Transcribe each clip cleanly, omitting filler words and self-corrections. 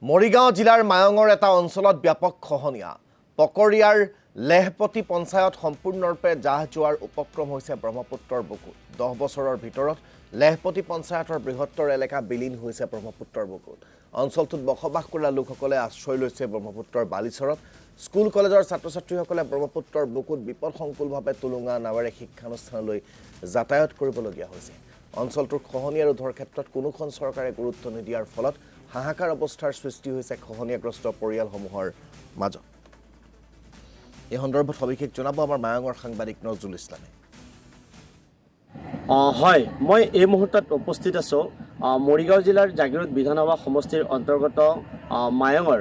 মৰিগাঁও জিলাৰ মায়ঙৰ এটা অঞ্চলত ব্যাপক খহনীয়া পকৰিয়াৰ লেহপতি পঞ্চায়ত সম্পূৰ্ণৰূপে জাহ যোৱাৰ উপক্ৰম হৈছে ব্ৰহ্মপুত্ৰৰ বুকুত 10 বছৰৰ ভিতৰত লেহপতি পঞ্চায়তৰ বৃহত্তৰ এলেকা বিলীন হৈছে ব্ৰহ্মপুত্ৰৰ বুকুত অঞ্চলটোত বসবাস কৰা লোকসকলে আশ্ৰয় লৈছে ব্ৰহ্মপুত্ৰৰ বালিচৰত স্কুল কলেজৰ ছাত্ৰ-ছাত্ৰীসকলে ব্ৰহ্মপুত্ৰৰ বুকুত বিপদসংকুলভাৱে তুলুঙা নাৱেৰে শিক্ষানুষ্ঠানলৈ যাতায়াত কৰিবলগীয়া হৈছে অঞ্চলটোৰ খহনীয়া ৰোধৰ ক্ষেত্ৰত কোনোখন চৰকাৰে গুৰুত্ব নিদিয়াৰ ফলত হাহাকাৰ অৱস্থাৰ সৃষ্টি হৈছে খহনীয়াগ্ৰস্ত পৰিয়ালসমূহৰ মাজত এই সন্দৰ্ভত সবিশেষ জনাব আমাৰ মায়ঙৰ সাংবাদিক নজৰুল ইছলামে হয় মই এই মুহূৰ্তত উপস্থিত আছো মৰিগাঁও জিলাৰ জাগিৰোড বিধানসভা সমষ্টিৰ অন্তৰ্গত মায়ঙৰ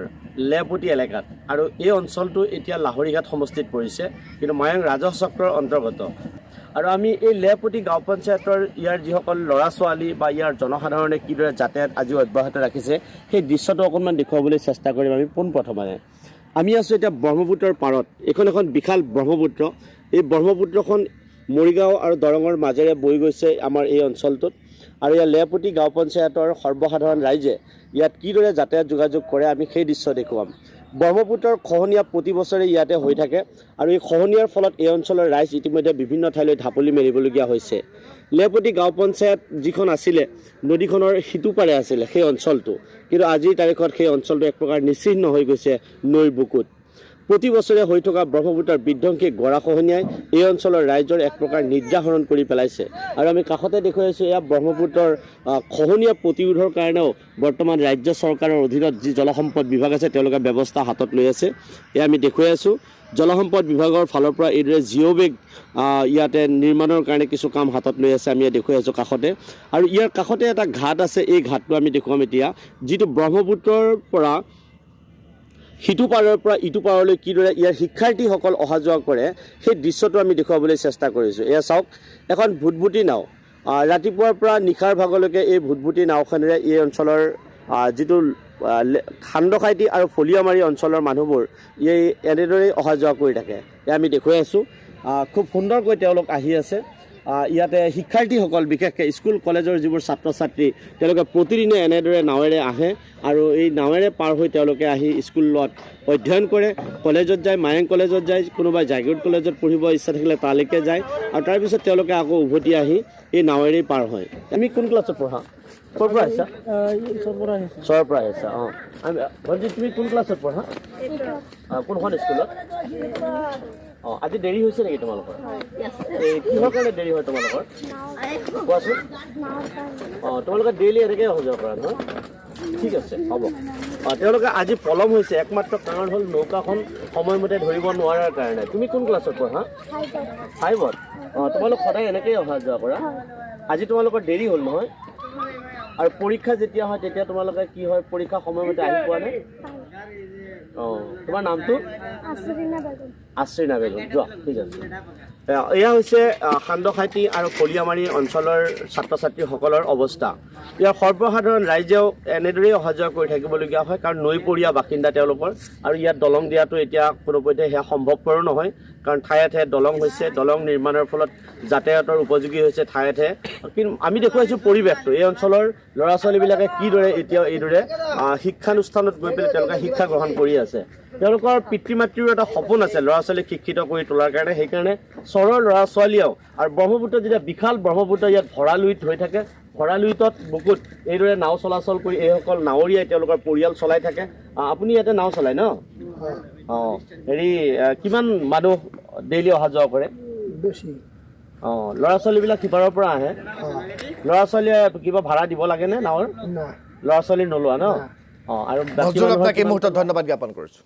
লেহপতি এলেকাত আৰু এই অঞ্চলটো এতিয়া লাহৰীঘাট সমষ্টিত পৰিছে কিন্তু মায়ং ৰাজহ চক্ৰৰ অন্তৰ্গত আৰু আমি এই লেহপতি গাঁও পঞ্চায়তৰ ইয়াৰ যিসকল ল'ৰা ছোৱালী বা ইয়াৰ জনসাধাৰণে কিদৰে যাতায়াত আজিও অব্যাহত ৰাখিছে সেই দৃশ্যটো অকণমান দেখুৱাবলৈ চেষ্টা কৰিম আমি পোনপ্ৰথমে আমি আছোঁ এতিয়া ব্ৰহ্মপুত্ৰৰ পাৰত এখন বিশাল ব্ৰহ্মপুত্ৰ এই ব্ৰহ্মপুত্ৰখন মৰিগাঁও আৰু দৰঙৰ মাজেৰে বৈ গৈছে আমাৰ এই অঞ্চলটোত আৰু ইয়াৰ লেহপতি গাঁও পঞ্চায়তৰ সৰ্বসাধাৰণ ৰাইজে ইয়াত কিদৰে যাতায়াত যোগাযোগ কৰে আমি সেই দৃশ্য দেখুৱাম ব্ৰহ্মপুত্ৰৰ খহনীয়া প্ৰতি বছৰে ইয়াতে হৈ থাকে আৰু এই খহনীয়াৰ ফলত এই অঞ্চলৰ ৰাইজ ইতিমধ্যে বিভিন্ন ঠাইলৈ ঢাপলি মেলিবলগীয়া হৈছে লেহপতি গাঁও পঞ্চায়ত যিখন আছিলে নদীখনৰ সিটোপাৰে আছিলে সেই অঞ্চলটো কিন্তু আজিৰ তাৰিখত সেই অঞ্চলটো এক প্ৰকাৰ নিশ্চিহ্ন হৈ গৈছে নৈৰ বুকুত প্ৰতি বছৰে হৈ থকা ব্ৰহ্মপুত্ৰৰ বিধ্বংসী গৰাখহনীয়াই এই অঞ্চলৰ ৰাইজৰ এক প্ৰকাৰ নিৰ্যাহৰণ কৰি পেলাইছে আৰু আমি কাষতে দেখুৱাই আছোঁ এয়া ব্ৰহ্মপুত্ৰৰ খহনীয়া প্ৰতিৰোধৰ কাৰণেও বৰ্তমান ৰাজ্য চৰকাৰৰ অধীনত যি জলসম্পদ বিভাগ আছে তেওঁলোকে ব্যৱস্থা হাতত লৈ আছে এয়া আমি দেখুৱাই আছোঁ জলসম্পদ বিভাগৰ ফালৰ পৰা এইদৰে জিঅ' বেগ ইয়াতে নিৰ্মাণৰ কাৰণে কিছু কাম হাতত লৈ আছে আমি দেখুৱাই আছোঁ কাষতে আৰু ইয়াৰ কাষতে এটা ঘাট আছে এই ঘাটটো আমি দেখুৱাম এতিয়া যিটো ব্ৰহ্মপুত্ৰৰ পৰা সিটো পাৰৰ পৰা ইটো পাৰলৈ কিদৰে ইয়াৰ শিক্ষাৰ্থীসকল অহা যোৱা কৰে সেই দৃশ্যটো আমি দেখুৱাবলৈ চেষ্টা কৰিছোঁ এয়া চাওক এখন ভুটভুটি নাও ৰাতিপুৱাৰ পৰা নিশাৰ ভাগলৈকে এই ভুটভুটি নাওখনেৰে এই অঞ্চলৰ যিটো খান্দখাইটি আৰু ফলিয়ামাৰী অঞ্চলৰ মানুহবোৰ এই এনেদৰেই অহা যোৱা কৰি থাকে এয়া আমি দেখুৱাই আছোঁ খুব সুন্দৰকৈ তেওঁলোক আহি আছে ইয়াতে শিক্ষাৰ্থীসকল বিশেষকৈ স্কুল কলেজৰ যিবোৰ ছাত্ৰ ছাত্ৰী তেওঁলোকে প্ৰতিদিনে এনেদৰে নাৱেৰে আহে আৰু এই নাৱেৰে পাৰ হৈ তেওঁলোকে আহি স্কুলত অধ্যয়ন কৰে কলেজত যায় মায়ং কলেজত যায় কোনোবাই জাগিৰোড কলেজত পঢ়িব ইচ্ছা থাকিলে তালৈকে যায় আৰু তাৰপিছত তেওঁলোকে আকৌ উভতি আহি এই নাৱেৰেই পাৰ হয় আমি কোন ক্লাছত পঢ়া ক'ৰ পৰা আহিছা চৰৰ পৰা আহিছা অঁ ভণ্টি তুমি কোন ক্লাছত পঢ়া কোনখন স্কুলত অঁ আজি দেৰি হৈছে নেকি তোমালোকৰ এই কিহৰ কাৰণে দেৰি হয় তোমালোকৰ কোৱাচোন অঁ তোমালোকে ডেইলি এনেকৈ অহা যোৱা কৰা নহয় ঠিক আছে হ'ব তেওঁলোকে আজি পলম হৈছে একমাত্ৰ কাৰণ হ'ল নৌকাখন সময়মতে ধৰিব নোৱাৰাৰ কাৰণে তুমি কোন ক্লাছত পঢ়া 5ত অঁ তোমালোক সদায় এনেকৈয়ে অহা যোৱা কৰা আজি তোমালোকৰ দেৰি হ'ল নহয় আৰু পৰীক্ষা যেতিয়া হয় তেতিয়া তোমালোকে কি হয় পৰীক্ষা সময়মতে আহি পোৱা নে অঁ তোমাৰ নামটো আশ্ৰিনা বেগম যোৱা ঠিক আছে এয়া হৈছে খান্দখাইটি আৰু ফলিয়ামাৰী অঞ্চলৰ ছাত্ৰ ছাত্ৰীসকলৰ অৱস্থা ইয়াৰ সৰ্বসাধাৰণ ৰাইজেও এনেদৰেই অহা যোৱা কৰি থাকিবলগীয়া হয় কাৰণ নৈপৰীয়া বাসিন্দা তেওঁলোকৰ আৰু ইয়াত দলং দিয়াটো এতিয়া কোনোপধ্যে সেয়া সম্ভৱপৰো নহয় কাৰণ ঠায়ে ঠায়ে দলং হৈছে দলং নিৰ্মাণৰ ফলত যাতায়াতৰ উপযোগী হৈছে ঠায়ে ঠায়ে কিন্তু আমি দেখুৱাইছোঁ পৰিৱেশটো এই অঞ্চলৰ ল'ৰা ছোৱালীবিলাকে কিদৰে এতিয়াও এইদৰে শিক্ষানুষ্ঠানত গৈ পেলাই তেওঁলোকে শিক্ষা গ্ৰহণ কৰি আছে তেওঁলোকৰ পিতৃ মাতৃৰো এটা সপোন আছে ল'ৰা ছোৱালীক শিক্ষিত কৰি তোলাৰ কাৰণে সেইকাৰণে চহৰৰ ল'ৰা ছোৱালীয়েও আৰু ব্ৰহ্মপুত্ৰ যেতিয়া বিশাল ব্ৰহ্মপুত্ৰ ইয়াত ভঁৰালুইত হৈ থাকে ভঁৰালুইতত বুকুত এইদৰে নাও চলাচল কৰি এইসকল নাৱৰীয়াই তেওঁলোকৰ পৰিয়াল চলাই থাকে আপুনি ইয়াতে নাও চলায় ন অঁ হেৰি কিমান মানুহ ডেইলি অহা যোৱা কৰে অঁ ল'ৰা ছোৱালীবিলাক সিপাৰৰ পৰা আহে ল'ৰা ছোৱালীয়ে কিবা ভাড়া দিব লাগেনে নাৱৰ ল'ৰা ছোৱালী নোলোৱা ন অঁ আৰু আপোনাক এই মুহূৰ্তত ধন্যবাদ জ্ঞাপন কৰিছোঁ